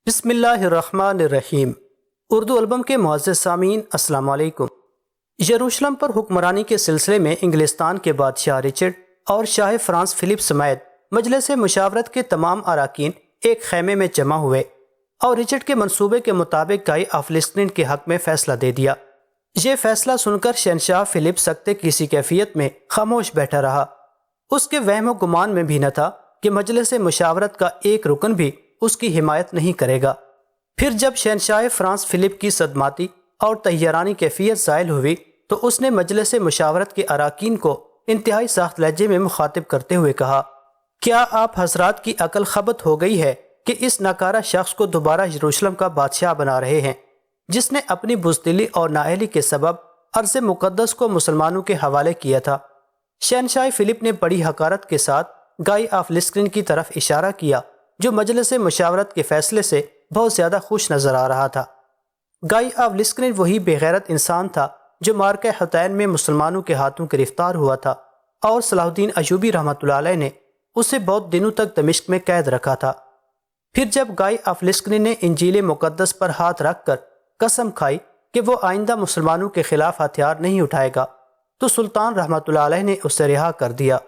بسم اللہ الرحمن الرحیم۔ اردو البم کے معزز سامعین السلام علیکم۔ یروشلم پر حکمرانی کے سلسلے میں انگلستان کے بادشاہ رچرڈ اور شاہ فرانس فلپ سمیت مجلس مشاورت کے تمام اراکین ایک خیمے میں جمع ہوئے اور رچرڈ کے منصوبے کے مطابق گائی آف لسکنڈ کے حق میں فیصلہ دے دیا۔ یہ فیصلہ سن کر شہنشاہ فلپ سکتے کسی کیفیت میں خاموش بیٹھا رہا۔ اس کے وہم و گمان میں بھی نہ تھا کہ مجلس مشاورت کا ایک رکن بھی اس کی حمایت نہیں کرے گا۔ پھر جب شہنشاہ فرانس فلپ کی صدماتی اور طیرانی کیفیت زائل ہوئی تو اس نے مجلس مشاورت کے اراکین کو انتہائی سخت لہجے میں مخاطب کرتے ہوئے کہا، کیا آپ حضرات کی عقل خبت ہو گئی ہے کہ اس ناکارہ شخص کو دوبارہ یروشلم کا بادشاہ بنا رہے ہیں، جس نے اپنی بزدلی اور نااہلی کے سبب ارض مقدس کو مسلمانوں کے حوالے کیا تھا۔ شہنشاہ فلپ نے بڑی حقارت کے ساتھ گائی آف لسکنڈ کی طرف اشارہ کیا، جو مجلس مشاورت کے فیصلے سے بہت زیادہ خوش نظر آ رہا تھا۔ گائی آف لسکنڈ وہی بے غیرت انسان تھا جو مارکہ حطین میں مسلمانوں کے ہاتھوں گرفتار ہوا تھا اور صلاح الدین ایوبی رحمۃ اللہ علیہ نے اسے بہت دنوں تک دمشق میں قید رکھا تھا۔ پھر جب گائی آف لسکنڈ نے انجیل مقدس پر ہاتھ رکھ کر قسم کھائی کہ وہ آئندہ مسلمانوں کے خلاف ہتھیار نہیں اٹھائے گا تو سلطان رحمۃ اللہ علیہ نے اسے رہا کر دیا۔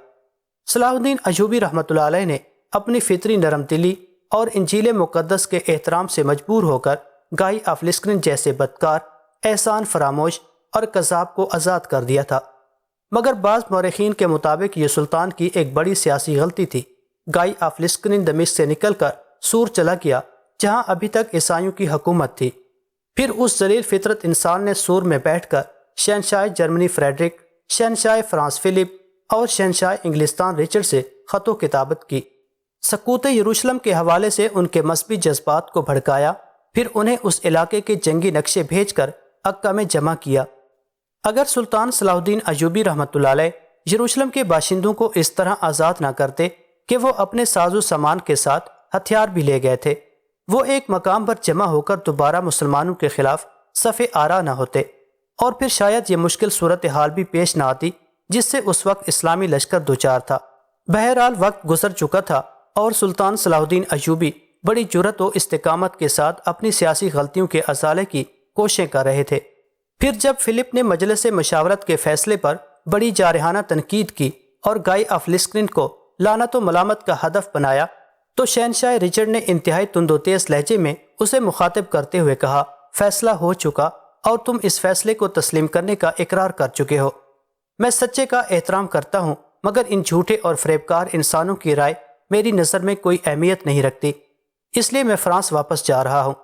صلاح الدین ایوبی رحمۃ اللہ علیہ نے اپنی فطری نرم دلی اور انجیل مقدس کے احترام سے مجبور ہو کر گائی آف لسکنڈ جیسے بدکار، احسان فراموش اور کذاب کو آزاد کر دیا تھا۔ مگر بعض مورخین کے مطابق یہ سلطان کی ایک بڑی سیاسی غلطی تھی۔ گائی آف لسکنڈ دمشق سے نکل کر سور چلا گیا، جہاں ابھی تک عیسائیوں کی حکومت تھی۔ پھر اس ذلیل فطرت انسان نے سور میں بیٹھ کر شہنشاہ جرمنی فریڈرک، شہنشاہ فرانس فلپ اور شہنشاہ انگلستان رچرڈ سے خط و کتابت کی۔ سقوط یروشلم کے حوالے سے ان کے مذہبی جذبات کو بھڑکایا، پھر انہیں اس علاقے کے جنگی نقشے بھیج کر عکا میں جمع کیا۔ اگر سلطان صلاح الدین ایوبی رحمۃ اللہ علیہ یروشلم کے باشندوں کو اس طرح آزاد نہ کرتے کہ وہ اپنے ساز و سامان کے ساتھ ہتھیار بھی لے گئے تھے، وہ ایک مقام پر جمع ہو کر دوبارہ مسلمانوں کے خلاف صف آرا نہ ہوتے، اور پھر شاید یہ مشکل صورتحال بھی پیش نہ آتی جس سے اس وقت اسلامی لشکر دوچار تھا۔ بہرحال وقت گزر چکا تھا اور سلطان صلاح الدین ایوبی بڑی جرأت و استقامت کے ساتھ اپنی سیاسی غلطیوں کے ازالے کی کوششیں کر رہے تھے۔ پھر جب فلپ نے مجلس مشاورت کے فیصلے پر بڑی جارحانہ تنقید کی اور گائی آف لسکنڈ کو لعنت و ملامت کا ہدف بنایا تو شہنشاہ رچرڈ نے انتہائی تند و تیز لہجے میں اسے مخاطب کرتے ہوئے کہا، فیصلہ ہو چکا اور تم اس فیصلے کو تسلیم کرنے کا اقرار کر چکے ہو۔ میں سچے کا احترام کرتا ہوں، مگر ان جھوٹے اور فریبکار انسانوں کی رائے میری نظر میں کوئی اہمیت نہیں رکھتی، اس لیے میں فرانس واپس جا رہا ہوں۔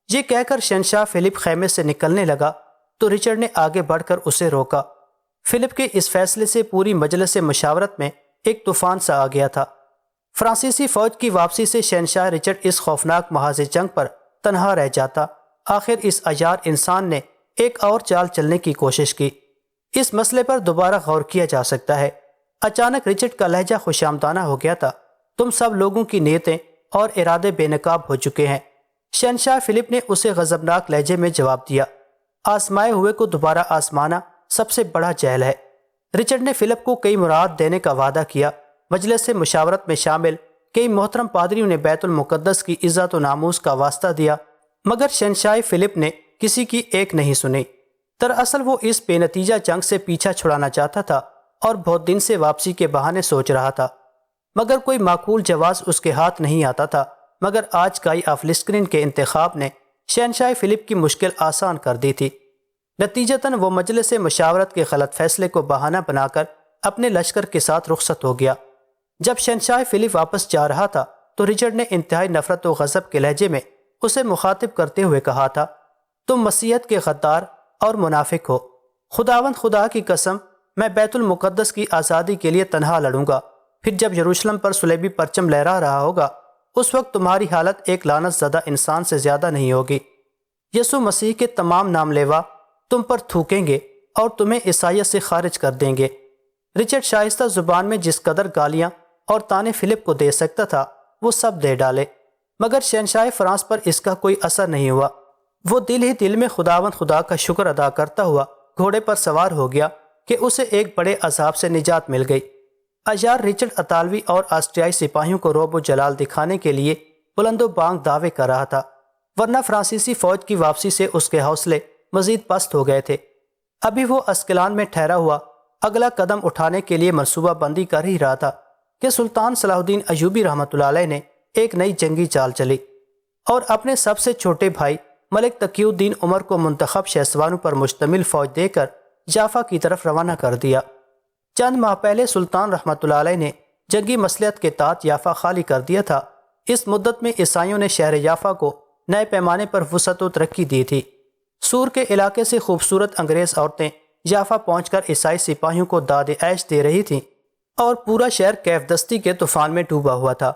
یہ کہہ کر شہنشاہ فلپ خیمے سے نکلنے لگا تو رچرڈ نے آگے بڑھ کر اسے روکا۔ فلپ کے اس فیصلے سے پوری مجلس مشاورت میں ایک طوفان سا آ گیا تھا۔ فرانسیسی فوج کی واپسی سے شہنشاہ رچرڈ اس خوفناک محاذ جنگ پر تنہا رہ جاتا۔ آخر اس عیار انسان نے ایک اور چال چلنے کی کوشش کی۔ اس مسئلے پر دوبارہ غور کیا جا سکتا ہے۔ اچانک رچرڈ کا لہجہ خوشامدانہ ہو گیا تھا، تم سب لوگوں کی نیتیں اور ارادے بے نقاب ہو چکے ہیں۔ شہنشاہ فلپ نے اسے غضبناک لہجے میں جواب دیا، آزمائے ہوئے کو دوبارہ آزمانا سب سے بڑا جہل ہے۔ رچرڈ نے فلپ کو کئی مراد دینے کا وعدہ کیا۔ مجلس مشاورت میں شامل کئی محترم پادریوں نے بیت المقدس کی عزت و ناموس کا واسطہ دیا، مگر شہنشاہ فلپ نے کسی کی ایک نہیں سنی۔ دراصل وہ اس بے نتیجہ جنگ سے پیچھا چھڑانا چاہتا تھا اور بہت دن سے واپسی کے بہانے سوچ رہا تھا، مگر کوئی معقول جواز اس کے ہاتھ نہیں آتا تھا۔ مگر آج گائی آف لسکنڈ کے انتخاب نے شہنشاہ فلپ کی مشکل آسان کر دی تھی۔ نتیجتاً وہ مجلس مشاورت کے غلط فیصلے کو بہانہ بنا کر اپنے لشکر کے ساتھ رخصت ہو گیا۔ جب شہنشاہ فلپ واپس جا رہا تھا تو رچرڈ نے انتہائی نفرت و غضب کے لہجے میں اسے مخاطب کرتے ہوئے کہا تھا، تم مسیحیت کے غدار اور منافق ہو۔ خداوند خدا کی قسم، میں بیت المقدس کی آزادی کے لیے تنہا لڑوں گا۔ پھر جب یروشلم پر صلیبی پرچم لہرا رہا ہوگا، اس وقت تمہاری حالت ایک لعنت زدہ انسان سے زیادہ نہیں ہوگی۔ یسوع مسیح کے تمام نام لیوا تم پر تھوکیں گے اور تمہیں عیسائیت سے خارج کر دیں گے۔ رچرڈ شائستہ زبان میں جس قدر گالیاں اور تانے فلپ کو دے سکتا تھا وہ سب دے ڈالے، مگر شہنشاہ فرانس پر اس کا کوئی اثر نہیں ہوا۔ وہ دل ہی دل میں خداوند خدا کا شکر ادا کرتا ہوا گھوڑے پر سوار ہو گیا کہ اسے ایک بڑے عذاب سے نجات مل گئی۔ عیار رچرڈ اطالوی اور آسٹریائی سپاہیوں کو رعب و جلال دکھانے کے لیے بلند و بانگ دعوے کر رہا تھا۔ ورنہ فرانسیسی فوج کی واپسی سے اس کے حوصلے مزید پست ہو گئے تھے۔ ابھی وہ اسکلان میں ٹھہرا ہوا اگلا قدم اٹھانے کے لیے منصوبہ بندی کر ہی رہا تھا کہ سلطان صلاح الدین ایوبی رحمۃ اللہ علیہ نے ایک نئی جنگی چال چلی اور اپنے سب سے چھوٹے بھائی ملک تقی الدین عمر کو منتخب شہسواروں پر مشتمل فوج دے کر جافا کی طرف روانہ کر دیا۔ چند ماہ پہلے سلطان رحمۃ اللہ علیہ نے جنگی مصلحت کے تحت یافا خالی کر دیا تھا۔ اس مدت میں عیسائیوں نے شہر یافا کو نئے پیمانے پر وسعت و ترقی دی تھی۔ سور کے علاقے سے خوبصورت انگریز عورتیں یافا پہنچ کر عیسائی سپاہیوں کو داد عیش دے رہی تھیں اور پورا شہر کیف دستی کے طوفان میں ڈوبا ہوا تھا۔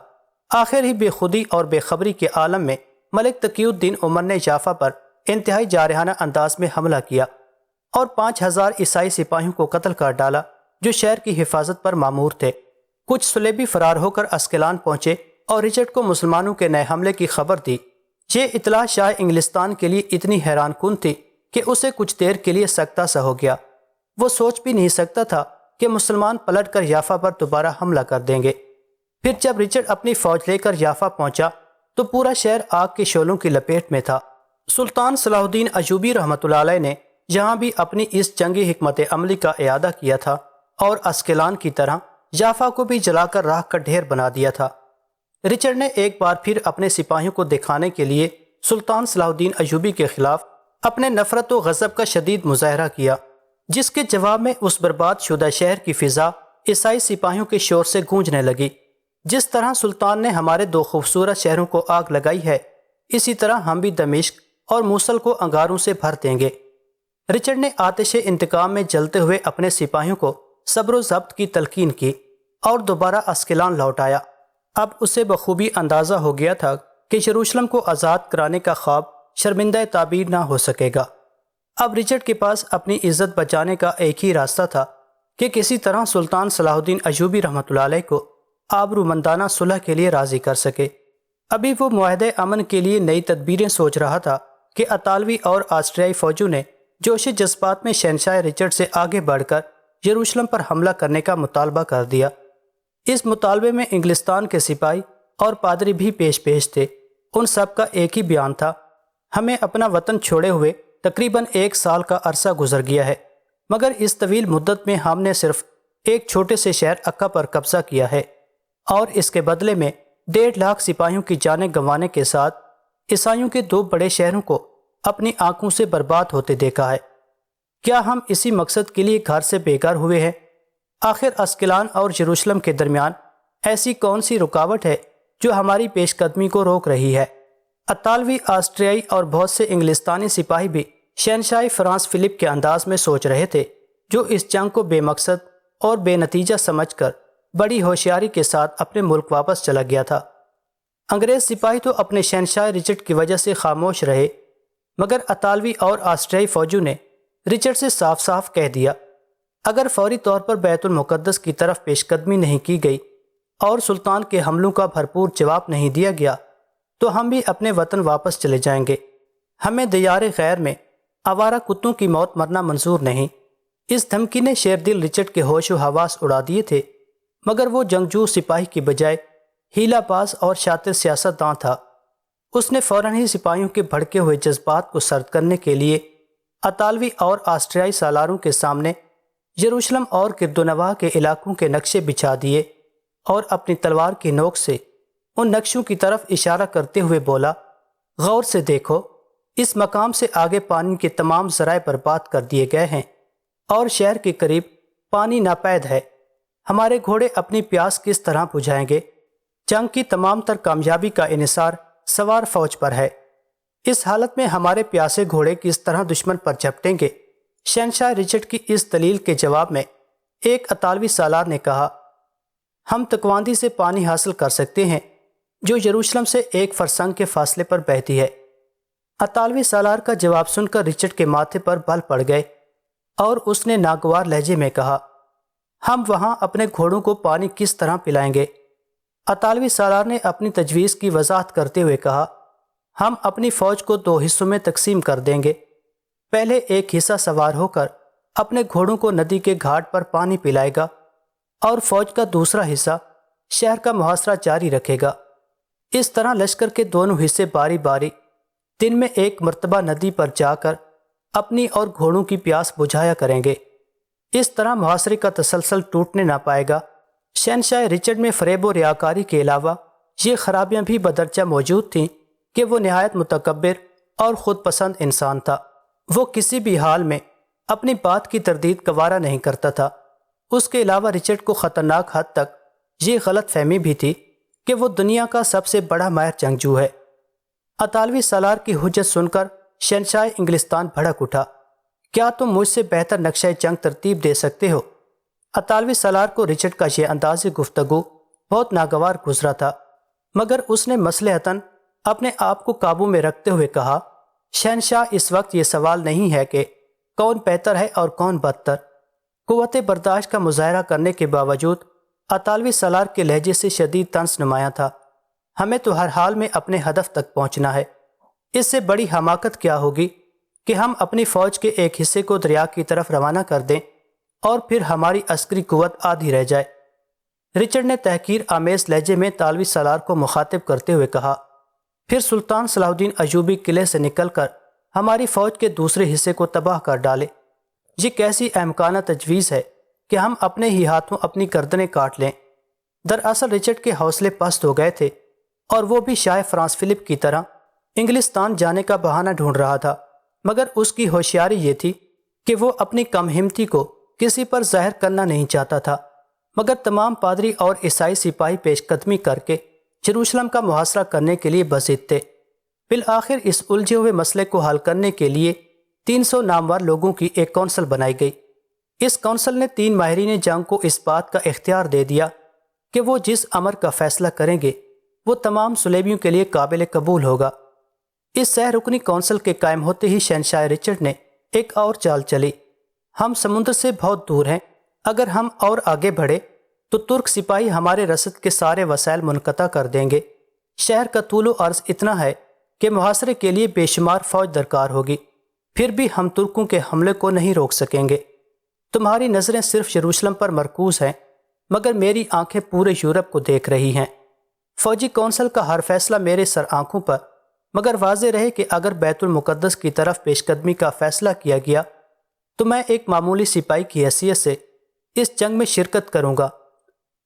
آخر ہی بے خودی اور بے خبری کے عالم میں ملک تقی الدین عمر نے یافا پر انتہائی جارحانہ انداز میں حملہ کیا اور 5000 عیسائی سپاہیوں کو قتل کر ڈالا جو شہر کی حفاظت پر مامور تھے۔ کچھ صلیبی فرار ہو کر اسکلان پہنچے اور رچرڈ کو مسلمانوں کے نئے حملے کی خبر دی۔ یہ اطلاع شاہ انگلستان کے لیے اتنی حیران کن تھی کہ اسے کچھ دیر کے لیے سکتہ سا ہو گیا۔ وہ سوچ بھی نہیں سکتا تھا کہ مسلمان پلٹ کر یافا پر دوبارہ حملہ کر دیں گے۔ پھر جب رچرڈ اپنی فوج لے کر یافا پہنچا تو پورا شہر آگ کے شعلوں کی لپیٹ میں تھا۔ سلطان صلاح الدین ایوبی رحمۃ اللہ علیہ نے یہاں بھی اپنی اس جنگی حکمت عملی کا اعادہ کیا تھا اور اسکلان کی طرح یافا کو بھی جلا کر راکھ کا ڈھیر بنا دیا تھا۔ رچرڈ نے ایک بار پھر اپنے سپاہیوں کو دکھانے کے لیے سلطان صلاح الدین ایوبی کے خلاف اپنے نفرت و غضب کا شدید مظاہرہ کیا، جس کے جواب میں اس برباد شدہ شہر کی فضا عیسائی سپاہیوں کے شور سے گونجنے لگی۔ جس طرح سلطان نے ہمارے 2 خوبصورت شہروں کو آگ لگائی ہے، اسی طرح ہم بھی دمشق اور موصل کو انگاروں سے بھر دیں گے۔ رچرڈ نے آتش انتقام میں جلتے ہوئے اپنے سپاہیوں کو صبر و ضبط کی تلقین کی اور دوبارہ اسکلان لوٹ آیا۔ اب اسے بخوبی اندازہ ہو گیا تھا کہ یروشلم کو آزاد کرانے کا خواب شرمندہ تعبیر نہ ہو سکے گا۔ اب رچرڈ کے پاس اپنی عزت بچانے کا ایک ہی راستہ تھا کہ کسی طرح سلطان صلاح الدین ایوبی رحمۃ اللہ علیہ کو آبرومندانہ صلح کے لیے راضی کر سکے۔ ابھی وہ معاہدے امن کے لیے نئی تدبیریں سوچ رہا تھا کہ اطالوی اور آسٹریائی فوجوں نے جوش جذبات میں شہنشاہ رچرڈ سے آگے بڑھ کر یروشلم پر حملہ کرنے کا مطالبہ کر دیا۔ اس مطالبے میں انگلستان کے سپاہی اور پادری بھی پیش تھے۔ ان سب کا ایک ہی بیان تھا: ہمیں اپنا وطن چھوڑے ہوئے تقریباً 1 سال کا عرصہ گزر گیا ہے، مگر اس طویل مدت میں ہم نے صرف ایک چھوٹے سے شہر اکا پر قبضہ کیا ہے اور اس کے بدلے میں 1.5 لاکھ سپاہیوں کی جانیں گنوانے کے ساتھ عیسائیوں کے 2 بڑے شہروں کو اپنی آنکھوں سے برباد ہوتے دیکھا ہے۔ کیا ہم اسی مقصد کے لیے گھر سے بے گھر ہوئے ہیں؟ آخر اسکلان اور یروشلم کے درمیان ایسی کون سی رکاوٹ ہے جو ہماری پیش قدمی کو روک رہی ہے؟ اطالوی، آسٹریائی اور بہت سے انگلستانی سپاہی بھی شہنشاہ فرانس فلپ کے انداز میں سوچ رہے تھے، جو اس جنگ کو بے مقصد اور بے نتیجہ سمجھ کر بڑی ہوشیاری کے ساتھ اپنے ملک واپس چلا گیا تھا۔ انگریز سپاہی تو اپنے شہنشاہ رچرڈ کی وجہ سے خاموش رہے، مگر اطالوی اور آسٹریائی فوجوں نے رچرڈ سے صاف صاف کہہ دیا، اگر فوری طور پر بیت المقدس کی طرف پیش قدمی نہیں کی گئی اور سلطان کے حملوں کا بھرپور جواب نہیں دیا گیا تو ہم بھی اپنے وطن واپس چلے جائیں گے۔ ہمیں دیار غیر میں آوارہ کتوں کی موت مرنا منظور نہیں۔ اس دھمکی نے شیر دل رچرڈ کے ہوش و حواس اڑا دیے تھے، مگر وہ جنگجو سپاہی کی بجائے ہیلا باز اور شاطر سیاست داں تھا۔ اس نے فوراً ہی سپاہیوں کے بھڑکے ہوئے جذبات کو سرد کرنے کے لیے اطالوی اور آسٹریائی سالاروں کے سامنے یروشلم اور گرد و نواح کے علاقوں کے نقشے بچھا دیے اور اپنی تلوار کی نوک سے ان نقشوں کی طرف اشارہ کرتے ہوئے بولا، غور سے دیکھو، اس مقام سے آگے پانی کے تمام ذرائع برباد کر دیے گئے ہیں اور شہر کے قریب پانی ناپید ہے۔ ہمارے گھوڑے اپنی پیاس کس طرح بجھائیں گے؟ جنگ کی تمام تر کامیابی کا انحصار سوار فوج پر ہے۔ اس حالت میں ہمارے پیاسے گھوڑے کس طرح دشمن پر جھپٹیں گے؟ شہنشاہ رچرڈ کی اس دلیل کے جواب میں ایک اطالوی سالار نے کہا، ہم تکواندی سے پانی حاصل کر سکتے ہیں جو یروشلم سے 1 فرسنگ کے فاصلے پر بہتی ہے۔ اطالوی سالار کا جواب سن کر رچرڈ کے ماتھے پر بل پڑ گئے اور اس نے ناگوار لہجے میں کہا، ہم وہاں اپنے گھوڑوں کو پانی کس طرح پلائیں گے؟ اطالوی سالار نے اپنی تجویز کی وضاحت کرتے ہوئے کہا، ہم اپنی فوج کو 2 حصوں میں تقسیم کر دیں گے۔ پہلے ایک حصہ سوار ہو کر اپنے گھوڑوں کو ندی کے گھاٹ پر پانی پلائے گا اور فوج کا دوسرا حصہ شہر کا محاصرہ جاری رکھے گا۔ اس طرح لشکر کے دونوں حصے باری باری دن میں ایک مرتبہ ندی پر جا کر اپنی اور گھوڑوں کی پیاس بجھایا کریں گے۔ اس طرح محاصرے کا تسلسل ٹوٹنے نہ پائے گا۔ شہنشاہ رچرڈ میں فریب و ریاکاری کے علاوہ یہ خرابیاں بھی بدرجہ موجود تھیں کہ وہ نہایت متکبر اور خود پسند انسان تھا۔ وہ کسی بھی حال میں اپنی بات کی تردید گوارا نہیں کرتا تھا۔ اس کے علاوہ رچرڈ کو خطرناک حد تک یہ غلط فہمی بھی تھی کہ وہ دنیا کا سب سے بڑا ماہر جنگجو ہے۔ اطالوی سالار کی حجت سن کر شہنشاہ انگلستان بھڑک اٹھا۔ کیا تم مجھ سے بہتر نقشہ جنگ ترتیب دے سکتے ہو؟ اطالوی سالار کو رچرڈ کا یہ انداز گفتگو بہت ناگوار گزرا تھا، مگر اس نے مصلحتاً اپنے آپ کو قابو میں رکھتے ہوئے کہا، شہنشاہ، اس وقت یہ سوال نہیں ہے کہ کون بہتر ہے اور کون بدتر۔ قوت برداشت کا مظاہرہ کرنے کے باوجود اطالوی سالار کے لہجے سے شدید طنز نمایاں تھا۔ ہمیں تو ہر حال میں اپنے ہدف تک پہنچنا ہے۔ اس سے بڑی حماقت کیا ہوگی کہ ہم اپنی فوج کے ایک حصے کو دریا کی طرف روانہ کر دیں اور پھر ہماری عسکری قوت آدھی رہ جائے۔ رچرڈ نے تحقیر آمیز لہجے میں اطالوی سالار کو مخاطب کرتے ہوئے کہا، پھر سلطان صلاح الدین ایوبی قلعے سے نکل کر ہماری فوج کے دوسرے حصے کو تباہ کر ڈالے۔ یہ کیسی احمقانہ تجویز ہے کہ ہم اپنے ہی ہاتھوں اپنی گردنیں کاٹ لیں۔ دراصل رچرڈ کے حوصلے پست ہو گئے تھے اور وہ بھی شاہ فرانس فلپ کی طرح انگلستان جانے کا بہانہ ڈھونڈ رہا تھا، مگر اس کی ہوشیاری یہ تھی کہ وہ اپنی کم ہمتی کو کسی پر ظاہر کرنا نہیں چاہتا تھا، مگر تمام پادری اور عیسائی سپاہی پیش قدمی کر کے یروشلم کا محاصرہ کرنے کے لیے بضد تھے۔ بالآخر اس الجھے ہوئے مسئلے کو حل کرنے کے لیے 300 نامور لوگوں کی ایک کونسل بنائی گئی۔ اس کونسل نے 3 ماہرین جنگ کو اس بات کا اختیار دے دیا کہ وہ جس امر کا فیصلہ کریں گے وہ تمام صلیبیوں کے لیے قابل قبول ہوگا۔ اس سہ رکنی کونسل کے قائم ہوتے ہی شہنشاہ رچرڈ نے ایک اور چال چلی۔ ہم سمندر سے بہت دور ہیں، اگر ہم اور آگے بڑھے تو ترک سپاہی ہمارے رسد کے سارے وسائل منقطع کر دیں گے۔ شہر کا طول و عرض اتنا ہے کہ محاصرے کے لیے بے شمار فوج درکار ہوگی، پھر بھی ہم ترکوں کے حملے کو نہیں روک سکیں گے۔ تمہاری نظریں صرف یروشلم پر مرکوز ہیں، مگر میری آنکھیں پورے یورپ کو دیکھ رہی ہیں۔ فوجی کونسل کا ہر فیصلہ میرے سر آنکھوں پر، مگر واضح رہے کہ اگر بیت المقدس کی طرف پیش قدمی کا فیصلہ کیا گیا تو میں ایک معمولی سپاہی کی حیثیت سے اس جنگ میں شرکت کروں گا۔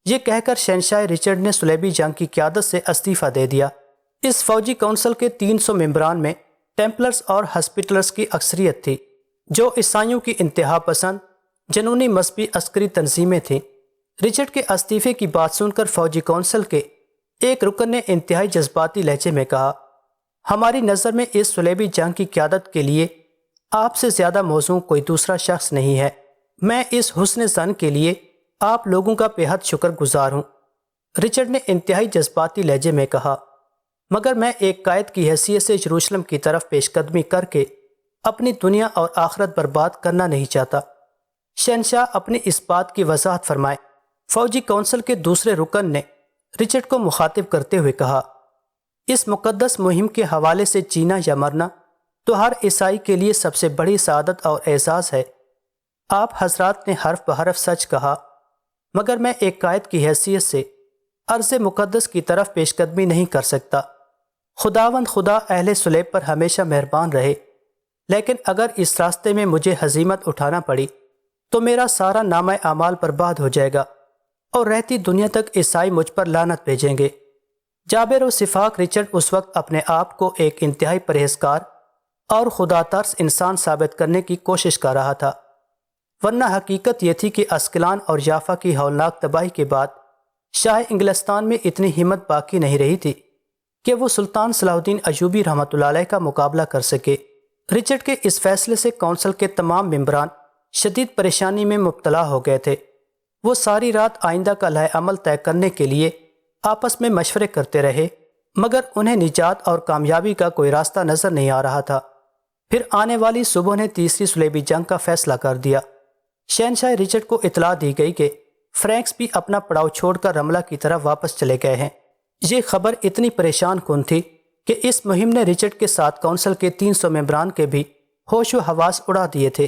یہ کہہ کر شہنشاہ رچرڈ نے صلیبی جنگ کی قیادت سے استعفیٰ دے دیا۔ اس فوجی کونسل کے 300 ممبران میں ٹیمپلرز اور ہاسپٹلرز کی اکثریت تھی، جو عیسائیوں کی انتہا پسند جنونی مذہبی عسکری تنظیمیں تھیں۔ رچرڈ کے استعفے کی بات سن کر فوجی کونسل کے ایک رکن نے انتہائی جذباتی لہجے میں کہا، ہماری نظر میں اس صلیبی جنگ کی قیادت کے لیے آپ سے زیادہ موزوں کوئی دوسرا شخص نہیں ہے۔ میں اس حسن ظن کے لیے آپ لوگوں کا بے حد شکر گزار ہوں۔ رچرڈ نے انتہائی جذباتی لہجے میں کہا، مگر میں ایک قائد کی حیثیت سے یروشلم کی طرف پیش قدمی کر کے اپنی دنیا اور آخرت برباد کرنا نہیں چاہتا۔ شہنشاہ اپنی اس بات کی وضاحت فرمائے۔ فوجی کونسل کے دوسرے رکن نے رچرڈ کو مخاطب کرتے ہوئے کہا، اس مقدس مہم کے حوالے سے جینا یا مرنا تو ہر عیسائی کے لیے سب سے بڑی سعادت اور اعزاز ہے۔ آپ حضرات نے حرف بحرف سچ کہا، مگر میں ایک قائد کی حیثیت سے عرض مقدس کی طرف پیش قدمی نہیں کر سکتا۔ خداوند خدا اہل صلیب پر ہمیشہ مہربان رہے، لیکن اگر اس راستے میں مجھے ہزیمت اٹھانا پڑی تو میرا سارا نامہ اعمال برباد ہو جائے گا اور رہتی دنیا تک عیسائی مجھ پر لعنت بھیجیں گے۔ جابر و صفاق رچرڈ اس وقت اپنے آپ کو ایک انتہائی پرہیزگار اور خدا ترس انسان ثابت کرنے کی کوشش کر رہا تھا، ورنہ حقیقت یہ تھی کہ اسکلان اور یافا کی ہولناک تباہی کے بعد شاہ انگلستان میں اتنی ہمت باقی نہیں رہی تھی کہ وہ سلطان صلاح الدین ایوبی رحمۃ اللہ علیہ کا مقابلہ کر سکے۔ رچرڈ کے اس فیصلے سے کونسل کے تمام ممبران شدید پریشانی میں مبتلا ہو گئے تھے۔ وہ ساری رات آئندہ کا لائحہ عمل طے کرنے کے لیے آپس میں مشورے کرتے رہے، مگر انہیں نجات اور کامیابی کا کوئی راستہ نظر نہیں آ رہا تھا۔ پھر آنے والی صبح نے تیسری صلیبی جنگ کا فیصلہ کر دیا۔ شہنشاہ رچرڈ کو اطلاع دی گئی کہ فرینکس بھی اپنا پڑاؤ چھوڑ کر رملہ کی طرف واپس چلے گئے ہیں۔ یہ خبر اتنی پریشان کن تھی کہ اس مہم نے رچرڈ کے ساتھ کونسل کے 300 ممبران کے بھی ہوش و حواس اڑا دیے تھے۔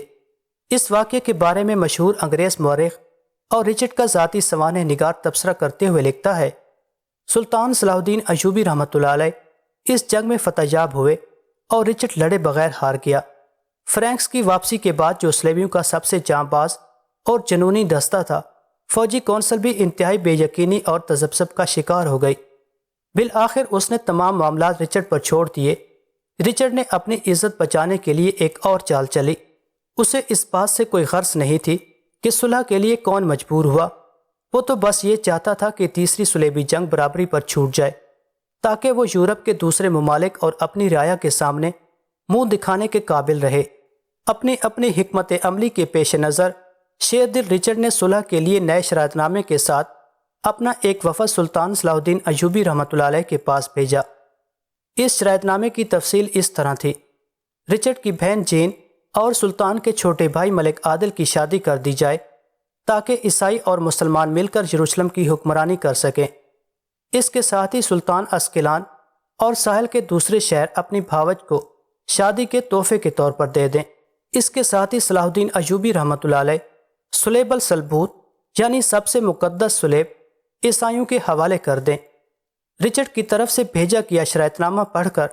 اس واقعے کے بارے میں مشہور انگریز مورخ اور رچرڈ کا ذاتی سوانح نگار تبصرہ کرتے ہوئے لکھتا ہے، سلطان صلاح الدین ایوبی رحمۃ اللہ علیہ اس جنگ میں فتح یاب ہوئے اور رچرڈ لڑے بغیر ہار گیا۔ فرینکس کی واپسی کے بعد جو سلیبیوں کا سب سے جاں باز اور جنونی دستہ تھا، فوجی کونسل بھی انتہائی بے یقینی اور تذبذب کا شکار ہو گئی۔ بالآخر اس نے تمام معاملات رچرڈ پر چھوڑ دیے۔ رچرڈ نے اپنی عزت بچانے کے لیے ایک اور چال چلی۔ اسے اس بات سے کوئی غرض نہیں تھی کہ صلح کے لیے کون مجبور ہوا، وہ تو بس یہ چاہتا تھا کہ تیسری صلیبی جنگ برابری پر چھوٹ جائے تاکہ وہ یورپ کے دوسرے ممالک اور اپنی رعایا کے سامنے منہ دکھانے کے قابل رہے۔ اپنی حکمت عملی کے پیش نظر شیر دل رچرڈ نے صلح کے لیے نئے شرائط نامے کے ساتھ اپنا ایک وفد سلطان صلاح الدین ایوبی رحمۃ اللہ علیہ کے پاس بھیجا۔ اس شرائط نامے کی تفصیل اس طرح تھی: رچرڈ کی بہن جین اور سلطان کے چھوٹے بھائی ملک عادل کی شادی کر دی جائے تاکہ عیسائی اور مسلمان مل کر یروشلم کی حکمرانی کر سکیں۔ اس کے ساتھ ہی سلطان اسکلان اور ساحل کے دوسرے شہر اپنی بھاوج کو شادی کے تحفے کے طور پر دے دیں۔ اس کے ساتھ ہی صلاح الدین ایوبی رحمۃ اللہ علیہ صلیب الصلبوت یعنی سب سے مقدس صلیب عیسائیوں کے حوالے کر دیں۔ رچرڈ کی طرف سے بھیجا کیا شرائط نامہ پڑھ کر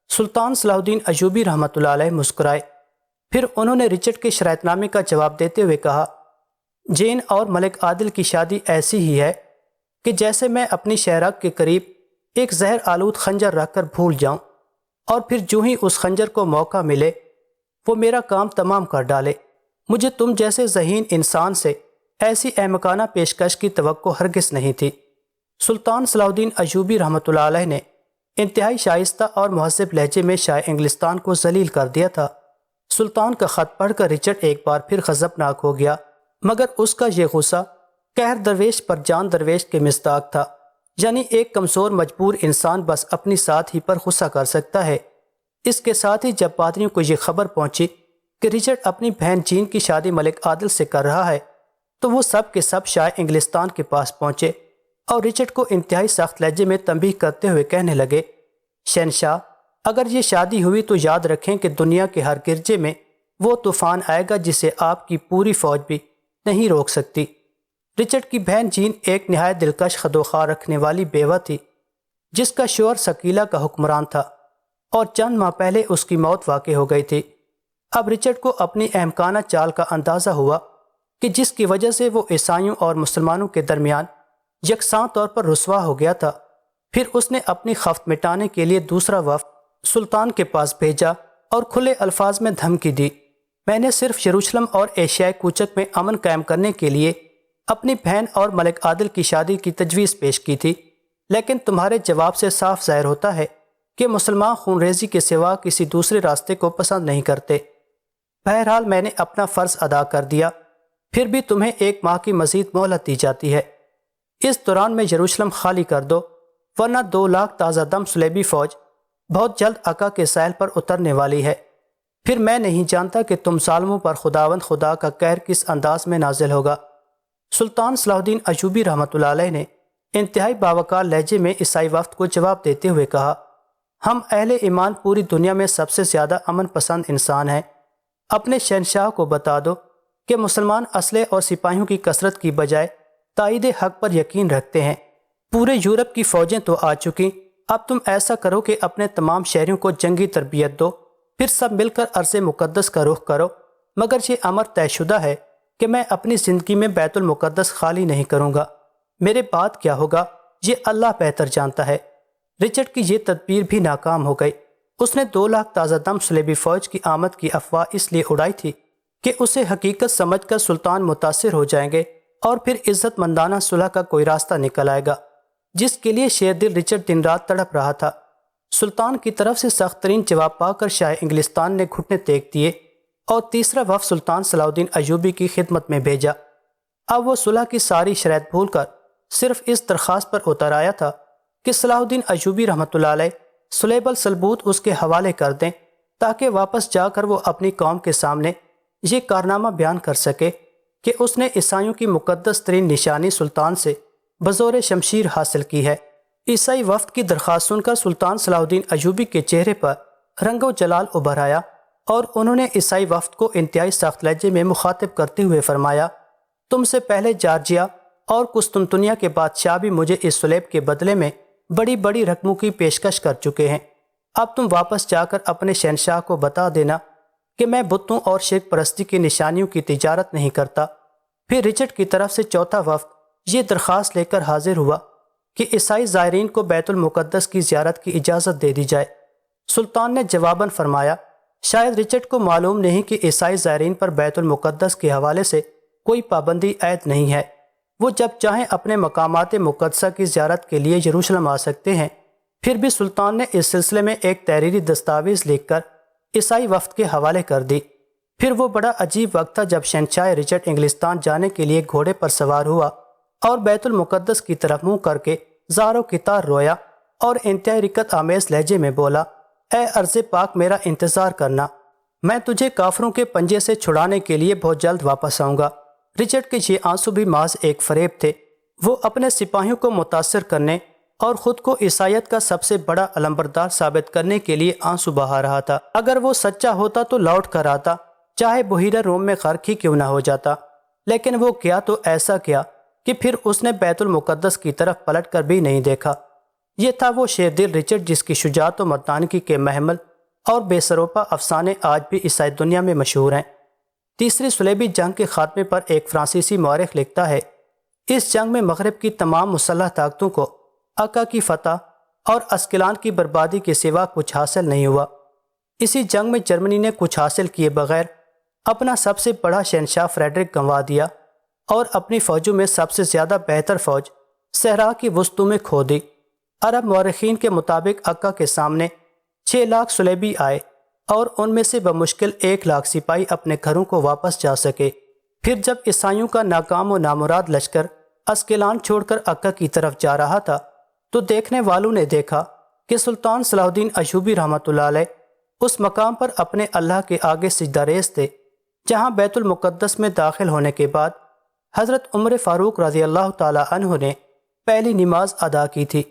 سلطان صلاح الدین ایوبی رحمۃ اللہ علیہ مسکرائے۔ پھر انہوں نے رچرڈ کے شرائط نامے کا جواب دیتے ہوئے کہا: جین اور ملک عادل کی شادی ایسی ہی ہے کہ جیسے میں اپنی شہرک کے قریب ایک زہر آلود خنجر رکھ کر بھول جاؤں اور پھر جو ہی اس خنجر کو موقع ملے وہ میرا کام تمام کر ڈالے۔ مجھے تم جیسے ذہین انسان سے ایسی احمقانہ پیشکش کی توقع ہرگز نہیں تھی۔ سلطان صلاح الدین ایوبی رحمۃ اللہ علیہ نے انتہائی شائستہ اور مہذب لہجے میں شاہ انگلستان کو ذلیل کر دیا تھا۔ سلطان کا خط پڑھ کر رچرڈ ایک بار پھر غضبناک ہو گیا، مگر اس کا یہ غصہ قہر درویش پر جان درویش کے مصداق تھا، یعنی ایک کمزور مجبور انسان بس اپنی ساتھ ہی پر غصہ کر سکتا ہے۔ اس کے ساتھ ہی جب پادریوں کو یہ خبر پہنچی کہ رچرڈ اپنی بہن جین کی شادی ملک عادل سے کر رہا ہے تو وہ سب کے سب شاہ انگلستان کے پاس پہنچے اور رچرڈ کو انتہائی سخت لہجے میں تنبیہ کرتے ہوئے کہنے لگے: شہنشاہ، اگر یہ شادی ہوئی تو یاد رکھیں کہ دنیا کے ہر گرجے میں وہ طوفان آئے گا جسے آپ کی پوری فوج بھی نہیں روک سکتی۔ رچرڈ کی بہن جین ایک نہایت دلکش خدوخواہ رکھنے والی بیوہ تھی جس کا شوہر سکیلا کا حکمران تھا اور چند ماہ پہلے اس کی موت واقع ہو گئی تھی۔ اب رچرڈ کو اپنی احمقانہ چال کا اندازہ ہوا کہ جس کی وجہ سے وہ عیسائیوں اور مسلمانوں کے درمیان یکساں طور پر رسوا ہو گیا تھا۔ پھر اس نے اپنی خفت مٹانے کے لیے دوسرا وفد سلطان کے پاس بھیجا اور کھلے الفاظ میں دھمکی دی: میں نے صرف یروشلم اور ایشیائے کوچک میں امن قائم کرنے کے لیے اپنی بہن اور ملک عادل کی شادی کی تجویز پیش کی تھی، لیکن تمہارے جواب سے صاف ظاہر ہوتا ہے کہ مسلمان خون ریزی کے سوا کسی دوسرے راستے کو پسند نہیں کرتے۔ بہرحال میں نے اپنا فرض ادا کر دیا، پھر بھی تمہیں 1 ماہ کی مزید مہلت دی جاتی ہے۔ اس دوران میں یروشلم خالی کر دو، ورنہ 2 لاکھ تازہ دم صلیبی فوج بہت جلد عکا کے ساحل پر اترنے والی ہے۔ پھر میں نہیں جانتا کہ تم ظالموں پر خداوند خدا کا قہر کس انداز میں نازل ہوگا۔ سلطان صلاح الدین ایوبی رحمۃ اللہ علیہ نے انتہائی باوقار لہجے میں عیسائی وفد کو جواب دیتے ہوئے کہا: ہم اہل ایمان پوری دنیا میں سب سے زیادہ امن پسند انسان ہیں۔ اپنے شہنشاہ کو بتا دو کہ مسلمان اسلحے اور سپاہیوں کی کثرت کی بجائے تائید حق پر یقین رکھتے ہیں۔ پورے یورپ کی فوجیں تو آ چکی، اب تم ایسا کرو کہ اپنے تمام شہریوں کو جنگی تربیت دو، پھر سب مل کر ارض مقدس کا رخ کرو، مگر یہ امر طے شدہ ہے کہ میں اپنی زندگی میں بیت المقدس خالی نہیں کروں گا۔ میرے بعد کیا ہوگا یہ اللہ بہتر جانتا ہے۔ رچرڈ کی یہ تدبیر بھی ناکام ہو گئی۔ اس نے 2 لاکھ تازہ دم صلیبی فوج کی آمد کی افواہ اس لیے اڑائی تھی کہ اسے حقیقت سمجھ کر سلطان متاثر ہو جائیں گے اور پھر عزت مندانہ صلح کا کوئی راستہ نکل آئے گا، جس کے لیے شیر دل رچرڈ دن رات تڑپ رہا تھا۔ سلطان کی طرف سے سخت ترین جواب پا کر شاہ انگلستان نے گھٹنے ٹیک دیے اور تیسرا وفد سلطان صلاح الدین ایوبی کی خدمت میں بھیجا۔ اب وہ صلح کی ساری شرائط بھول کر صرف اس درخواست پر اتر آیا تھا کہ صلاح الدین ایوبی رحمۃ اللہ علیہ صلیب الصلبوت اس کے حوالے کر دیں تاکہ واپس جا کر وہ اپنی قوم کے سامنے یہ کارنامہ بیان کر سکے کہ اس نے عیسائیوں کی مقدس ترین نشانی سلطان سے بزور شمشیر حاصل کی ہے۔ عیسائی وفد کی درخواست سن کر سلطان صلاح الدین ایوبی کے چہرے پر رنگ و جلال ابھر آیا اور انہوں نے عیسائی وفد کو انتہائی سخت لہجے میں مخاطب کرتے ہوئے فرمایا: تم سے پہلے جارجیا اور قسطنطنیہ کے بادشاہ بھی مجھے اس صلیب کے بدلے میں بڑی بڑی رقموں کی پیشکش کر چکے ہیں۔ اب تم واپس جا کر اپنے شہنشاہ کو بتا دینا کہ میں بتوں اور شرک پرستی کی نشانیوں کی تجارت نہیں کرتا۔ پھر رچرڈ کی طرف سے چوتھا وفد یہ درخواست لے کر حاضر ہوا کہ عیسائی زائرین کو بیت المقدس کی زیارت کی اجازت دے دی جائے۔ سلطان نے جواباً فرمایا، شاید رچرڈ کو معلوم نہیں کہ عیسائی زائرین پر بیت المقدس کے حوالے سے کوئی پابندی عائد نہیں ہے، وہ جب چاہیں اپنے مقامات مقدسہ کی زیارت کے لیے یروشلم آ سکتے ہیں۔ پھر بھی سلطان نے اس سلسلے میں ایک تحریری دستاویز لکھ کر عیسائی وفد کے حوالے کر دی۔ پھر وہ بڑا عجیب وقت تھا جب شہنشاہ رچرڈ انگلستان جانے کے لیے گھوڑے پر سوار ہوا اور بیت المقدس کی طرف منہ کر کے زار و کتار رویا اور انتہائی رکت آمیز لہجے میں بولا، اے ارض پاک میرا انتظار کرنا، میں تجھے کافروں کے پنجے سے چھڑانے کے لیے بہت جلد واپس آؤں گا۔ رچرڈ کے یہ آنسو بھی محض ایک فریب تھے، وہ اپنے سپاہیوں کو متاثر کرنے اور خود کو عیسائیت کا سب سے بڑا علمبردار ثابت کرنے کے لیے آنسو بہا رہا تھا۔ اگر وہ سچا ہوتا تو لوٹ کر آتا، چاہے بحیرہ روم میں غرق ہی کیوں نہ ہو جاتا، لیکن وہ کیا تو ایسا کیا کہ پھر اس نے بیت المقدس کی طرف پلٹ کر بھی نہیں دیکھا۔ یہ تھا وہ شیر دل رچرڈ جس کی شجاعت و مردانگی کے محمل اور بے سروپا افسانے آج بھی عیسائی دنیا میں مشہور ہیں۔ تیسری صلیبی جنگ کے خاتمے پر ایک فرانسیسی مورخ لکھتا ہے، اس جنگ میں مغرب کی تمام مسلح طاقتوں کو اکا کی فتح اور اسکلان کی بربادی کے سوا کچھ حاصل نہیں ہوا۔ اسی جنگ میں جرمنی نے کچھ حاصل کیے بغیر اپنا سب سے بڑا شہنشاہ فریڈرک گنوا دیا اور اپنی فوجوں میں سب سے زیادہ بہتر فوج صحرا کی وسطوں میں کھو دی۔ عرب مورخین کے مطابق اکا کے سامنے 6 لاکھ صلیبی آئے اور ان میں سے بمشکل 1 لاکھ سپاہی اپنے گھروں کو واپس جا سکے۔ پھر جب عیسائیوں کا ناکام و نامراد لشکر اسکلان چھوڑ کر اکا کی طرف جا رہا تھا تو دیکھنے والوں نے دیکھا کہ سلطان صلاح الدین ایوبی رحمۃ اللہ علیہ اس مقام پر اپنے اللہ کے آگے سجدہ ریز تھے جہاں بیت المقدس میں داخل ہونے کے بعد حضرت عمر فاروق رضی اللہ تعالی عنہ نے پہلی نماز ادا کی تھی۔